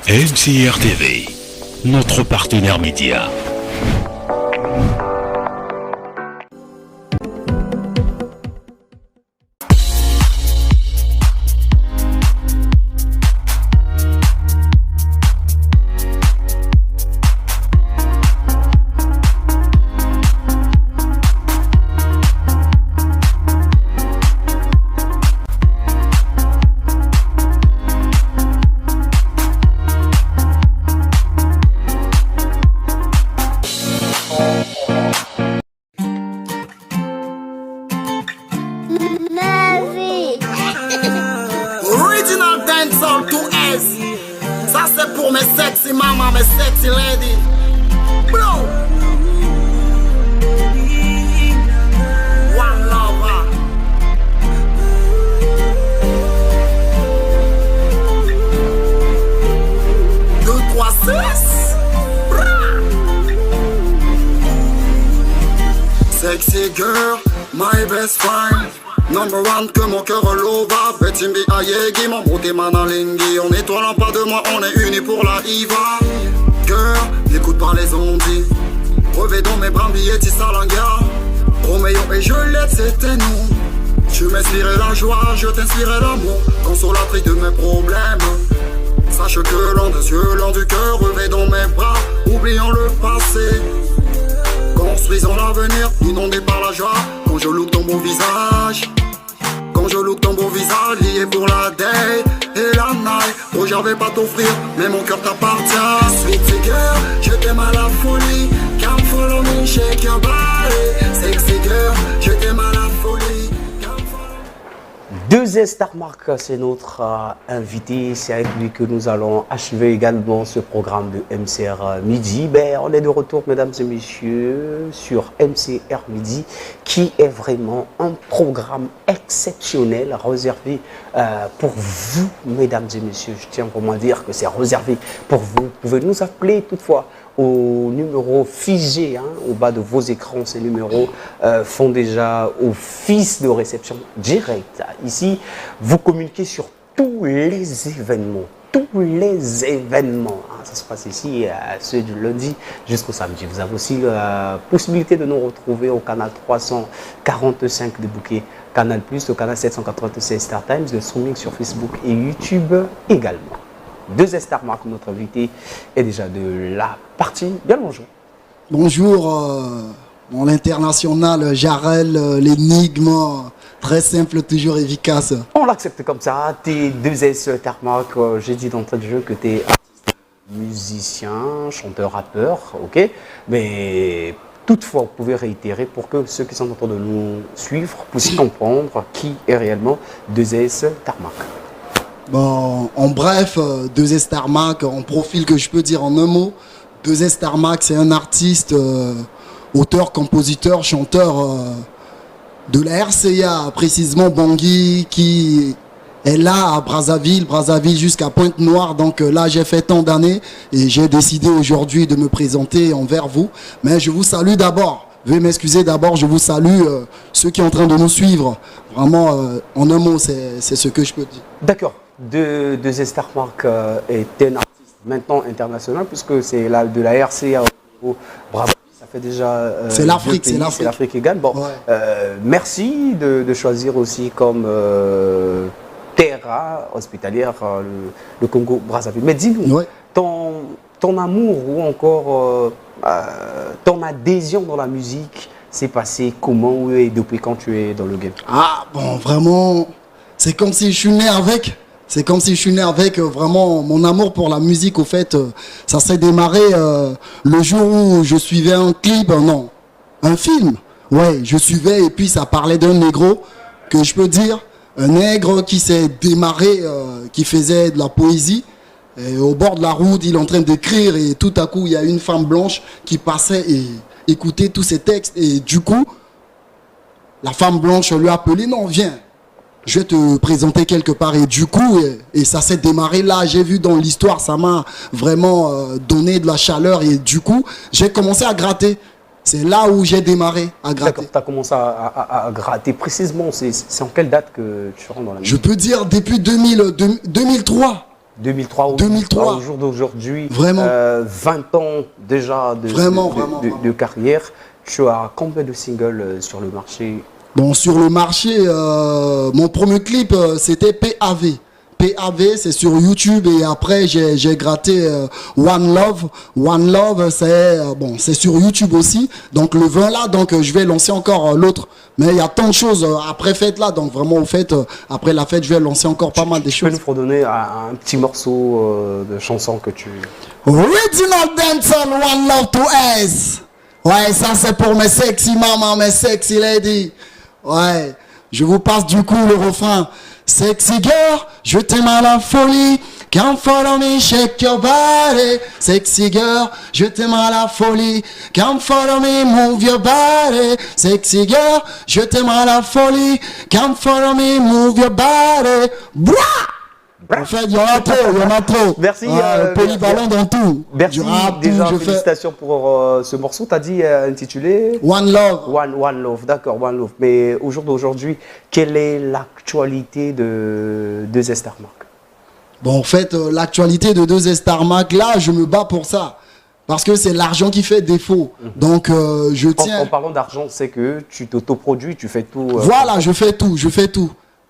MCR TV, notre partenaire média. Original dancehall to S. Ça c'est pour mes sexy mamas, mes sexy ladies. Bro. One lover. Deux, trois, six. Sexy girl, my best friend. Number one que mon cœur relova. Betimbi ayegi, mon beauté manalingi. On étoile pas de moi, on est unis pour la IVA. Girl, n'écoute pas les ondits. Revêt dans mes bras, billets, salanga. Roméo et Juliette, c'était nous. Tu m'inspirais la joie, je t'inspirais l'amour. Consolatrice de mes problèmes. Sache que l'un des yeux, l'un du cœur, revêt dans mes bras. Oublions le passé. Construisons l'avenir, inondé par la joie. Quand je look ton beau visage, quand je look ton beau visage, lié pour la day et la night. Oh, j'avais pas t'offrir, mais mon cœur t'appartient. Sweet figure, je t'aime à la folie. Come follow me, shake your body. Sexy girl, je t'aime à la folie. 2S Star Mark, c'est notre invité. C'est avec lui que nous allons achever également ce programme de MCR Midi. Ben, on est de retour, mesdames et messieurs, sur MCR Midi, qui est vraiment un programme exceptionnel, réservé pour vous, mesdames et messieurs. Je tiens vraiment à dire que c'est réservé pour vous. Vous pouvez nous appeler toutefois au numéro figé au bas de vos écrans. Ces numéros font déjà office de réception directe. Ici, vous communiquez sur tous les événements. Tous les événements. Ça se passe ici, ceux du lundi jusqu'au samedi. Vous avez aussi la possibilité de nous retrouver au canal 345 de Bouquet, Canal+, au canal 796 Star Times, le streaming sur Facebook et YouTube également. 2S Star Mark, notre invité, est déjà de la partie. Bien le bonjour. Bonjour, mon international Jarel, l'énigme, très simple, toujours efficace. On l'accepte comme ça. T'es 2S Star Mark, j'ai dit d'entrée de jeu que tu es musicien, chanteur, rappeur, ok. Mais toutefois, vous pouvez réitérer pour que ceux qui sont en train de nous suivre puissent comprendre qui est réellement 2S Star Mark. Bon, en bref, 2S Star Mark, en profil que je peux dire en un mot, 2S Star Mark, c'est un artiste, auteur, compositeur, chanteur de la RCA, précisément Bangui, qui est là à Brazzaville jusqu'à Pointe-Noire. Donc là, j'ai fait tant d'années et j'ai décidé aujourd'hui de me présenter envers vous. Mais je vous salue d'abord. Veuillez m'excuser d'abord, je vous salue, ceux qui sont en train de nous suivre. Vraiment, en un mot, c'est ce que je peux dire. D'accord. 2S Star Mark est un artiste maintenant international, puisque c'est de la RCA au Bravo. Ça fait déjà. C'est l'Afrique, c'est l'Afrique. C'est l'Afrique égale. Bon, ouais. Merci de choisir aussi comme terre hospitalière le Congo Brazzaville. Mais dis-nous, ouais, ton amour ou encore ton adhésion dans la musique s'est passé comment et depuis quand tu es dans le game? Ah bon, vraiment, c'est comme si je suis né avec. C'est comme si je suis né avec vraiment mon amour pour la musique. Au fait, ça s'est démarré le jour où je suivais un clip, non, un film. Ouais, je suivais et puis ça parlait d'un négro que je peux dire, un nègre qui s'est démarré, qui faisait de la poésie. Et au bord de la route, il est en train d'écrire et tout à coup, il y a une femme blanche qui passait et écoutait tous ces textes. Et du coup, la femme blanche lui a appelé, non, viens. Je vais te présenter quelque part et du coup, et ça s'est démarré là, j'ai vu dans l'histoire, ça m'a vraiment donné de la chaleur et du coup, j'ai commencé à gratter. C'est là où j'ai démarré à gratter. D'accord, tu as commencé à gratter précisément. C'est en quelle date que tu rentres dans la musique? Je peux dire depuis 2003. 2003, 2003. Au jour d'aujourd'hui, Vraiment. 20 ans déjà de carrière. Tu as combien de singles sur le marché? Bon, sur le marché, mon premier clip, c'était PAV. PAV, c'est sur YouTube et après j'ai gratté One Love. One Love, c'est sur YouTube aussi. Donc le 20 là, donc je vais lancer encore l'autre. Mais il y a tant de choses après fête là, donc vraiment au fait, après la fête, je vais lancer encore pas mal de Tu peux choses. nous redonner un petit morceau de chanson que tu... Original Dancehall, One Love to S. Ouais, ça c'est pour mes sexy mamans, mes sexy ladies. Ouais, je vous passe du coup le refrain. Sexy girl, je t'aime à la folie. Come follow me, shake your body. Sexy girl, je t'aime à la folie. Come follow me, move your body. Sexy girl, je t'aime à la folie. Come follow me, move your body. Bouah! En fait, il y en a trop. Merci. Polyvalent dans tout. Merci. Du rap, Déjà, tout, félicitations pour ce morceau. Tu as dit intitulé One Love. One Love, d'accord, One Love. Mais au jour d'aujourd'hui, quelle est l'actualité de 2S Tarmac? Bon, en fait, l'actualité de 2S Tarmac, là, je me bats pour ça. Parce que c'est l'argent qui fait défaut. Donc, je tiens... En parlant d'argent, c'est que tu t'autoproduis, tu fais tout... Voilà, je fais tout.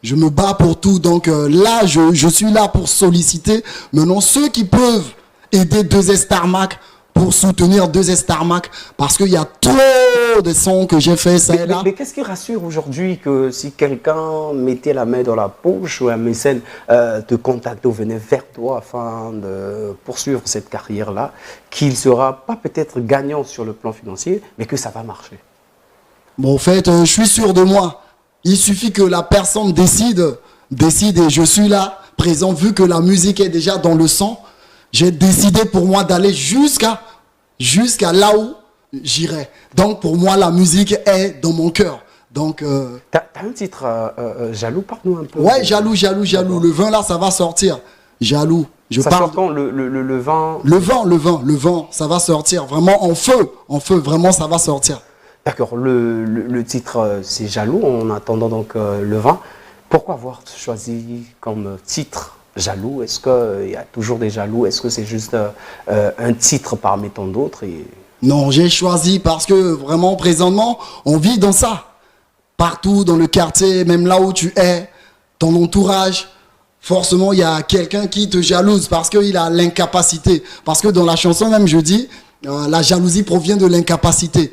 Je me bats pour tout. Donc là, je suis là pour solliciter. Maintenant, ceux qui peuvent aider 2S Tarmac pour soutenir 2S Tarmac, parce qu'il y a trop de sons que j'ai fait ça et là. Mais qu'est-ce qui rassure aujourd'hui que si quelqu'un mettait la main dans la poche ou un mécène te contacte ou venait vers toi afin de poursuivre cette carrière-là, qu'il ne sera pas peut-être gagnant sur le plan financier, mais que ça va marcher? Bon, en fait, je suis sûr de moi. Il suffit que la personne décide et je suis là, présent, vu que la musique est déjà dans le sang. J'ai décidé pour moi d'aller jusqu'à là où j'irai. Donc pour moi, la musique est dans mon cœur. Donc t'as un titre Jaloux, parle-nous un peu. Ouais, Jaloux. Le 20 là, ça va sortir. Jaloux. Ça sort quand le 20? Le vent, ça va sortir. Vraiment en feu, vraiment ça va sortir. D'accord, le titre c'est Jaloux, en attendant donc le 20. Pourquoi avoir choisi comme titre Jaloux? Est-ce qu'il y a toujours des jaloux? Est-ce que c'est juste un titre parmi tant d'autres Non, j'ai choisi parce que vraiment présentement, on vit dans ça. Partout dans le quartier, même là où tu es, ton entourage, forcément il y a quelqu'un qui te jalouse parce qu'il a l'incapacité. Parce que dans la chanson même je dis, la jalousie provient de l'incapacité.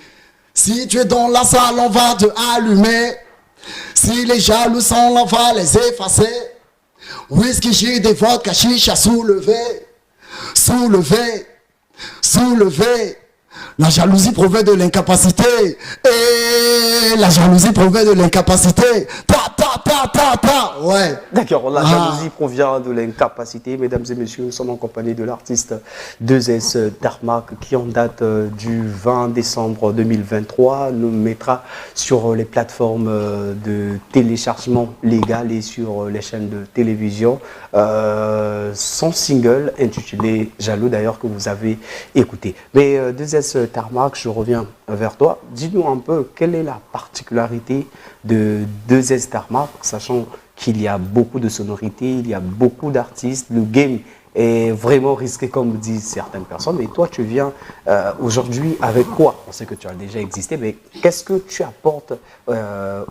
Si tu es dans la salle, on va te allumer. Si les jaloux sont là, on va les effacer. Whisky, j'ai des vodka, chicha, soulever. La jalousie provient de l'incapacité. Et la jalousie provient de l'incapacité. Ouais. D'accord, la jalousie provient de l'incapacité. Mesdames et messieurs, nous sommes en compagnie de l'artiste 2S Tarmac qui en date du 20 décembre 2023 nous mettra sur les plateformes de téléchargement légal et sur les chaînes de télévision. Son single intitulé Jaloux d'ailleurs que vous avez écouté. Mais 2S Tarmac, je reviens vers toi. Dis-nous un peu quelle est la particularité de 2S Tarmac, sachant qu'il y a beaucoup de sonorités, il y a beaucoup d'artistes, le game est vraiment risqué comme disent certaines personnes. Et toi, tu viens aujourd'hui avec quoi? On sait que tu as déjà existé, mais qu'est-ce que tu apportes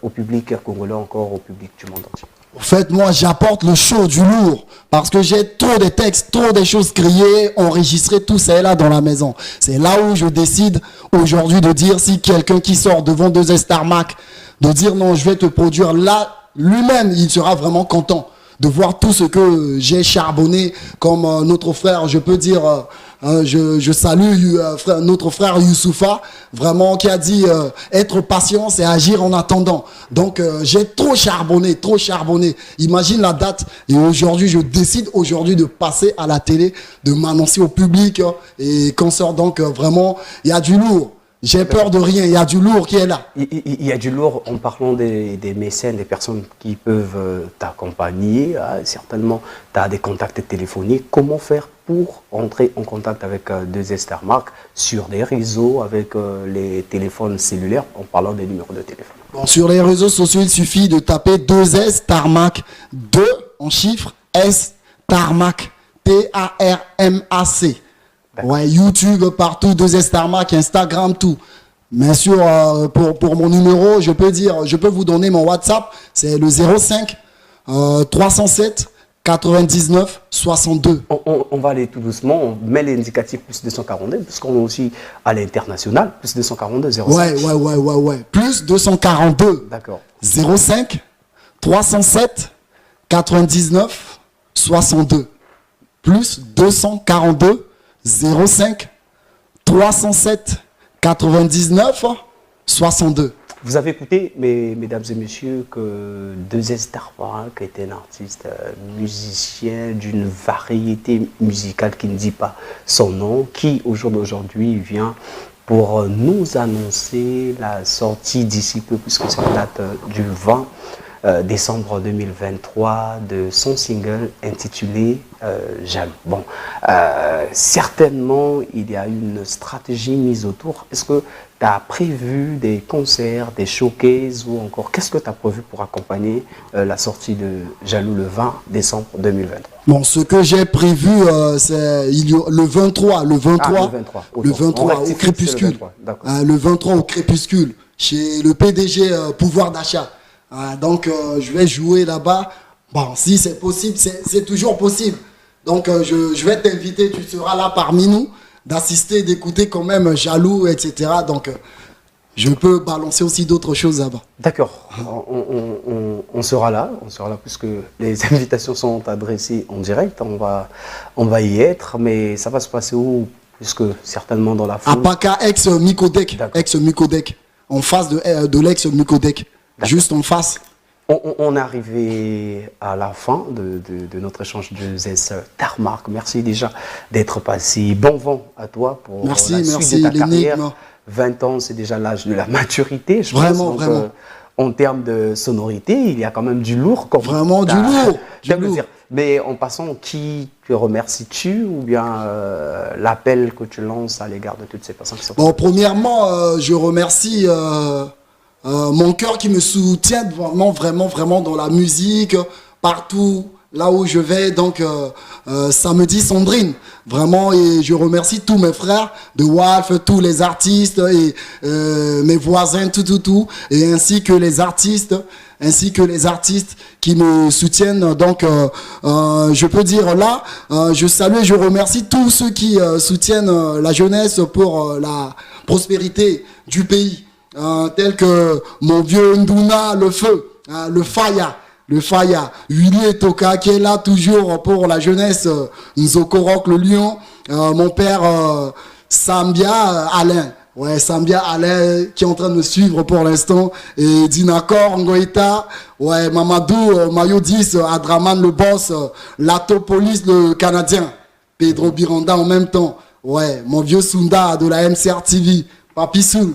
au public congolais, encore au public du monde entier? En fait, moi, j'apporte le show du lourd parce que j'ai trop de textes, trop de choses criées, enregistrées, tout ça est là dans la maison. C'est là où je décide aujourd'hui de dire si quelqu'un qui sort devant 2S Tarmac, de dire non, je vais te produire là, lui-même, il sera vraiment content de voir tout ce que j'ai charbonné comme notre frère, je peux dire, je salue notre frère Youssoufa, vraiment qui a dit être patient c'est agir en attendant. Donc j'ai trop charbonné. Imagine la date et aujourd'hui je décide aujourd'hui de passer à la télé, de m'annoncer au public et qu'on sort donc vraiment, il y a du lourd. J'ai peur de rien, il y a du lourd qui est là. Il y a du lourd en parlant des mécènes, des personnes qui peuvent t'accompagner. Certainement, tu as des contacts téléphoniques. Comment faire pour entrer en contact avec 2S Tarmac sur des réseaux, avec les téléphones cellulaires, en parlant des numéros de téléphone? Bon, sur les réseaux sociaux, il suffit de taper 2S Tarmac, 2 en chiffres, S Tarmac, Tarmac. Ouais, YouTube, partout, 2S Tarmac, Instagram, tout. Bien sûr, pour mon numéro, je peux vous donner mon WhatsApp, c'est le 05 307 99 62. On va aller tout doucement, on met l'indicatif plus 242, puisqu'on est aussi à l'international, plus 242, 05. Ouais. Plus 242. D'accord. 05 307 99 62. Plus 242 05 307 99 62. Vous avez écouté, mesdames et messieurs, que 2S Tarmac était un artiste musicien d'une variété musicale qui ne dit pas son nom, qui au jour d'aujourd'hui vient pour nous annoncer la sortie d'ici peu, puisque c'est la date du 20 décembre 2023 de son single intitulé Jaloux. Bon, certainement il y a une stratégie mise autour. Est-ce que tu as prévu des concerts, des showcases ou encore qu'est-ce que tu as prévu pour accompagner la sortie de Jaloux le 20 décembre 2023? Bon, ce que j'ai prévu, c'est le 23 au crépuscule. Le 23 au crépuscule, chez le PDG Pouvoir d'achat. Donc, je vais jouer là-bas. Bon, si c'est possible, c'est toujours possible. Donc, je vais t'inviter, tu seras là parmi nous, d'assister, d'écouter quand même Jaloux, etc. Donc, je peux balancer aussi d'autres choses là-bas. D'accord, on sera là puisque les invitations sont adressées en direct. On va y être, mais ça va se passer où? Puisque certainement dans la foule. À Paka, ex-Micodec, en face de l'ex-Micodec. Juste en face. On est arrivé à la fin de notre échange de 2S Tarmac. Merci déjà d'être passé. Bon vent à toi pour la suite de ta carrière. 20 ans, c'est déjà l'âge de la maturité. Je pense. Donc, vraiment. En termes de sonorité, il y a quand même du lourd. Vraiment du lourd. Mais en passant, qui te remercies-tu ou bien l'appel que tu lances à l'égard de toutes ces personnes qui sont... Bon, premièrement, je remercie... mon cœur qui me soutient vraiment dans la musique, partout là où je vais. Donc, samedi Sandrine, vraiment, et je remercie tous mes frères de Walf, tous les artistes et mes voisins, tout, et ainsi que les artistes qui me soutiennent. Donc, je peux dire là, je salue et je remercie tous ceux qui soutiennent la jeunesse pour la prospérité du pays. Tel que mon vieux Nduna, le feu, le Faya, Willy et Toka qui est là toujours pour la jeunesse, Nzokorok le lion, mon père Sambia Alain, Sambia Alain qui est en train de me suivre pour l'instant, et Dinakor Ngoïta, Mamadou Mayo 10, Adraman le boss, Lato Police le Canadien, Pedro Biranda en même temps, mon vieux Sunda de la MCR TV, Papi Soul.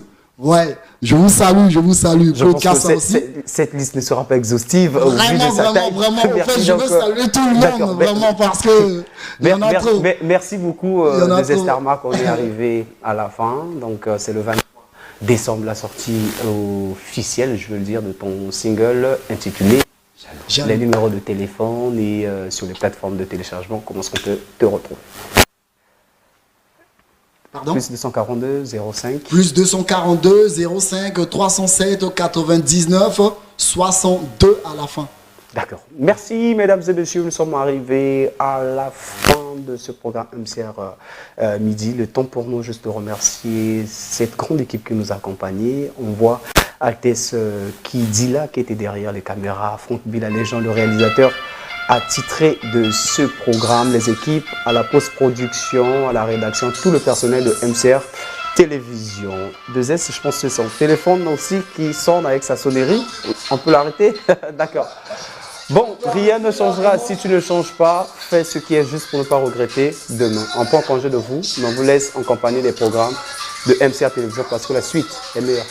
Je vous salue. Je pense que cette liste ne sera pas exhaustive. Vraiment. En fait, je veux saluer tout le monde, vraiment, parce que il y en a trop. Merci beaucoup, 2S Tarmac. On est arrivé à la fin. Donc, c'est le 23 décembre, la sortie officielle, je veux le dire, de ton single intitulé Jaloux. Les numéros de téléphone et sur les plateformes de téléchargement, comment est-ce qu'on peut te retrouver? Pardon? Plus 242 05. Plus 242 05 307 99 62 à la fin. D'accord. Merci mesdames et messieurs, nous sommes arrivés à la fin de ce programme MCR Midi. Le temps pour nous juste de remercier cette grande équipe qui nous a accompagnés. On voit Altesse Kidila qui était derrière les caméras, Franck Bila Légende, le réalisateur attitré de ce programme, les équipes à la post-production, à la rédaction, tout le personnel de MCR Télévision. 2S, je pense que c'est son téléphone aussi qui sonne avec sa sonnerie. On peut l'arrêter? D'accord. Bon, rien ne changera si tu ne changes pas. Fais ce qui est juste pour ne pas regretter demain. On prend congé de vous, mais on vous laisse en compagnie des programmes de MCR Télévision parce que la suite est meilleure.